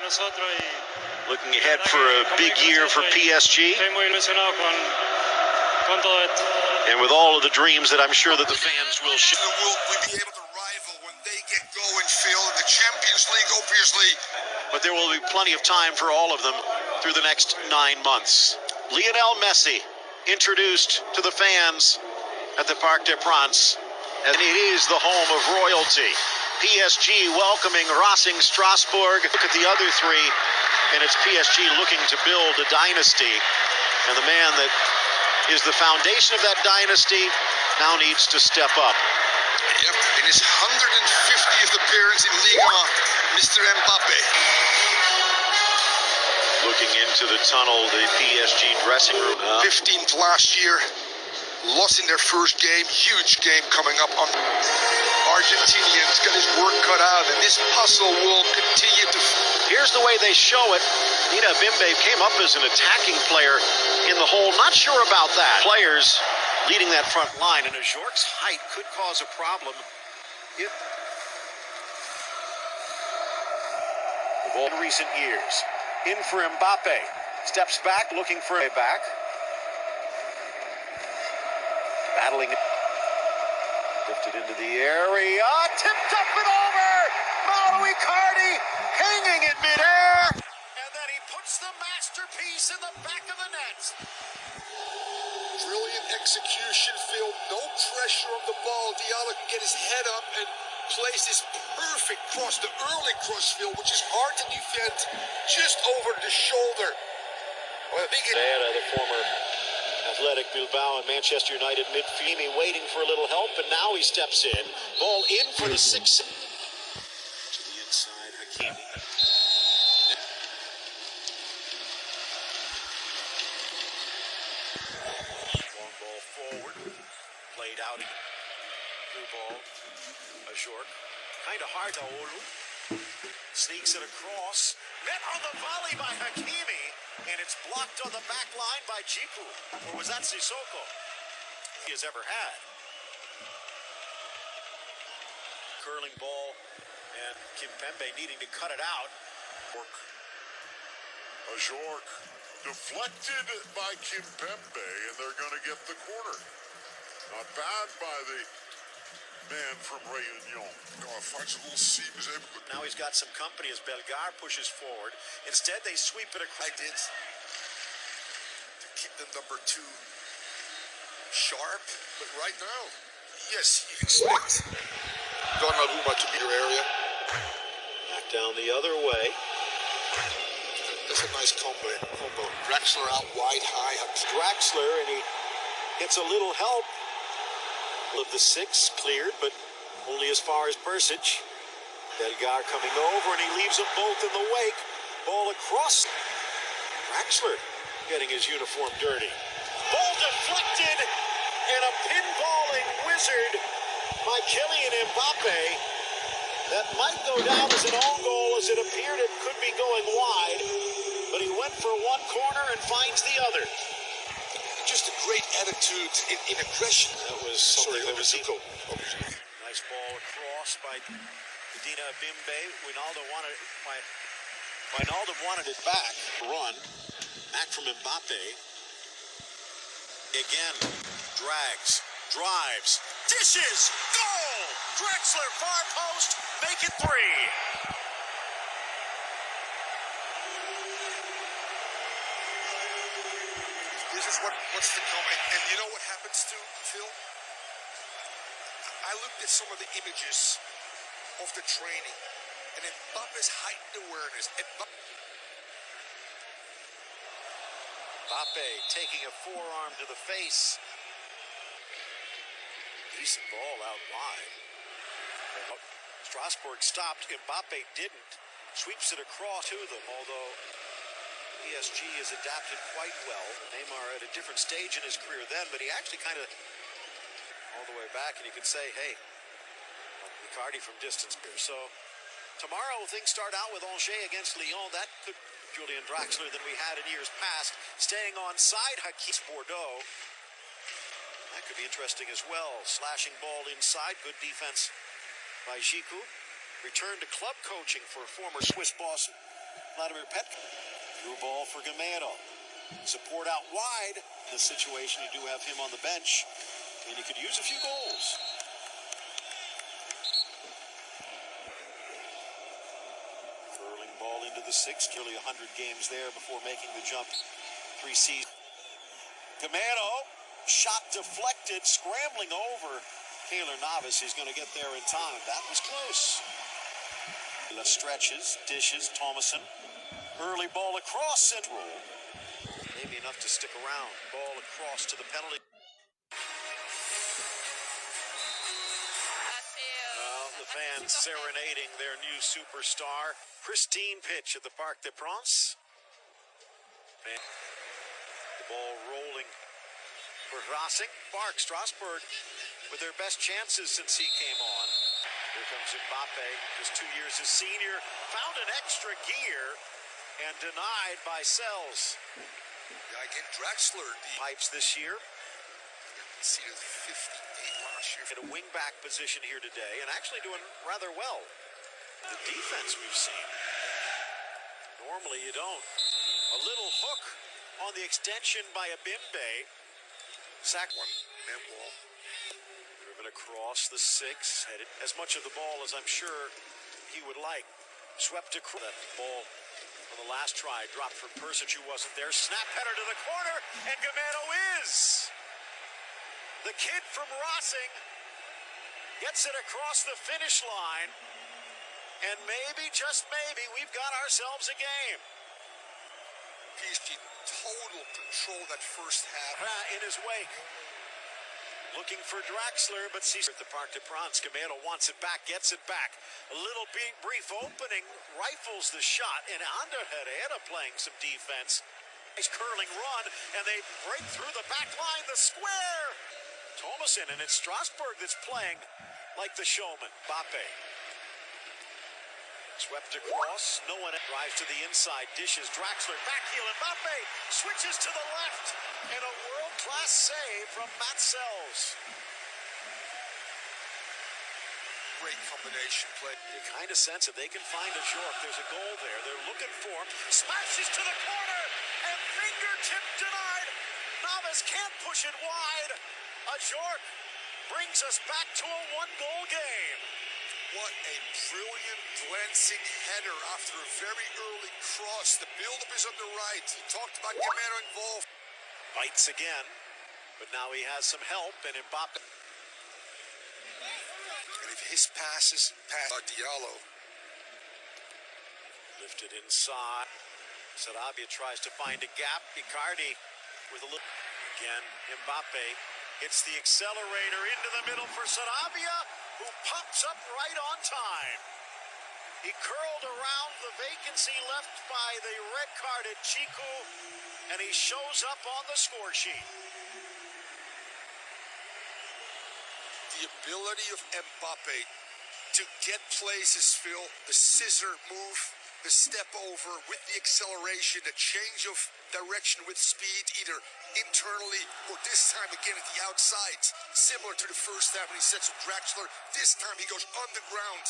Looking ahead for a big year for PSG. And with all of the dreams that I'm sure that the fans will share. Will we be able to rival when they get going, Phil, in the Champions League, obviously? But there will be plenty of time for all of them through the next 9 months. Lionel Messi introduced to the fans at the Parc des Princes, and it is the home of royalty. PSG welcoming Racing Strasbourg. Look at the other three, and it's PSG looking to build a dynasty. And the man that is the foundation of that dynasty now needs to step up. Yep, in his 150th appearance in Liga, Mr. Mbappe. Looking into the tunnel, the PSG dressing room. 15th last year, lost in their first game, huge game coming up on Argentinians, got his work cut out, and this puzzle will continue to... Here's the way they show it. Nina Bimbe came up as an attacking player in the hole. Not sure about that. Players leading that front line, and Ajorc's height could cause a problem. Of all recent years. In for Mbappe. Steps back, looking for a back. Battling it. Lifted into the area. Tipped up and over. Mauro Icardi hanging in midair. And then he puts the masterpiece in the back of the net. Brilliant execution, Phil. No pressure on the ball. Diallo can get his head up and plays this perfect cross, the early cross, Phil, which is hard to defend, just over the shoulder. Well, the former Athletic Bilbao and Manchester United midfield waiting for a little help, and now he steps in. Ball in for the 6. To the inside, Hakimi. Long ball forward, played out. Through ball, Ajorc. Kind of hard to Olu. Sneaks it across. Met on the volley by Hakimi. And it's blocked on the back line by Jiku. Or was that Sissoko? He has ever had. Curling ball. And Kimpembe needing to cut it out. Ajorc deflected by Kimpembe, and they're going to get the corner. Not bad by the man from Réunion. Finds a little seam. Now he's got some company as Bellegarde pushes forward. Instead, they sweep it across. I did. To keep the number 2 sharp. But right now, yes, you expect Donnarumma to be your area. Back down the other way. That's a nice combo. Draxler out wide, high. Draxler, and he gets a little help. Of the 6 cleared, but only as far as Persic. Bellegarde coming over, and he leaves them both in the wake. Ball across. Draxler getting his uniform dirty. Ball deflected, and a pinballing wizard by Kylian Mbappe. That might go down as an own goal, as it appeared it could be going wide, but he went for one corner and finds the other. Just a great attitude in aggression. That was something that was equal. Nice ball across by Medina Bimbe. Wijnaldum wanted it back. Run. Back from Mbappe. Again. Drags. Drives. Dishes. Goal! Draxler far post. Make it 3. This is what's to come, and you know what happens to Phil? I looked at some of the images of the training, and Mbappe's heightened awareness. Mbappe taking a forearm to the face. Decent ball out wide. Strasbourg stopped. Mbappe didn't. Sweeps it across to them, although PSG has adapted quite well. Neymar at a different stage in his career then, but he actually kind of all the way back, and you could say, hey, Icardi from distance here. So tomorrow things start out with Angers against Lyon. That could Julian Draxler than we had in years past. Staying on side, Hakimi Bordeaux. That could be interesting as well. Slashing ball inside. Good defense by Jiku. Return to club coaching for former Swiss boss Vladimir Pet. Through ball for Gamero. Support out wide. In this situation, you do have him on the bench, and he could use a few goals. Curling ball into the sixth. Nearly 100 games there before making the jump. 3 seasons. Gamero, shot deflected, scrambling over Kaylor Navas. He's going to get there in time. That was close. Stretches, dishes, Thomason. Early ball across and roll. Maybe enough to stick around. Ball across to the penalty. Well, the fans serenading their new superstar. Pristine pitch at the Parc des Princes. The ball rolling for Racing. Strabourg with their best chances since he came on. Here comes Mbappe, just 2 years his senior. Found an extra gear and denied by Sells. Yeah, again, Draxler. The Pipes this year. season 58 last year. In a wing-back position here today and actually doing rather well. The defense we've seen. Normally you don't. A little hook on the extension by Abimbe. Sack one. Man wall. Driven across the six. Headed as much of the ball as I'm sure he would like. Swept across that ball on the last try. Dropped for Persic, who wasn't there. Snap header to the corner. And Gamero is. The kid from Racing gets it across the finish line. And maybe, just maybe, we've got ourselves a game. PSG total control that first half. In his wake. Looking for Draxler, but sees at the Parc des Princes. Gamero wants it back, gets it back. A little brief opening, rifles the shot, and Ander Herrera playing some defense. Nice curling run, and they break through the back line, the square. Thomason, and it's Strabourg that's playing like the showman. Mbappe. Swept across, no one drives to the inside, dishes, Draxler, backheel, Mbappe switches to the left, and a world-class save from Matt Sells. Great combination play. You kind of sense if they can find a Jork, there's a goal there, they're looking for him, smashes to the corner, and fingertip denied. Navas can't push it wide. A Jork brings us back to a one-goal game. What a brilliant glancing header after a very early cross. The build-up is on the right. You talked about Gamero involved. Bites again, but now he has some help, and Mbappe. And if his passes pass Diallo. Lifted inside. Sarabia tries to find a gap. Icardi with a look. Again, Mbappe hits the accelerator into the middle for Sarabia, who pops up right on time. He curled around the vacancy left by the red-carded Chico, and he shows up on the score sheet. The ability of Mbappe to get places, Phil, the scissor move, the step over with the acceleration, the change of direction with speed, either internally or this time again at the outside, similar to the first half when he sets up Draxler. This time he goes on the ground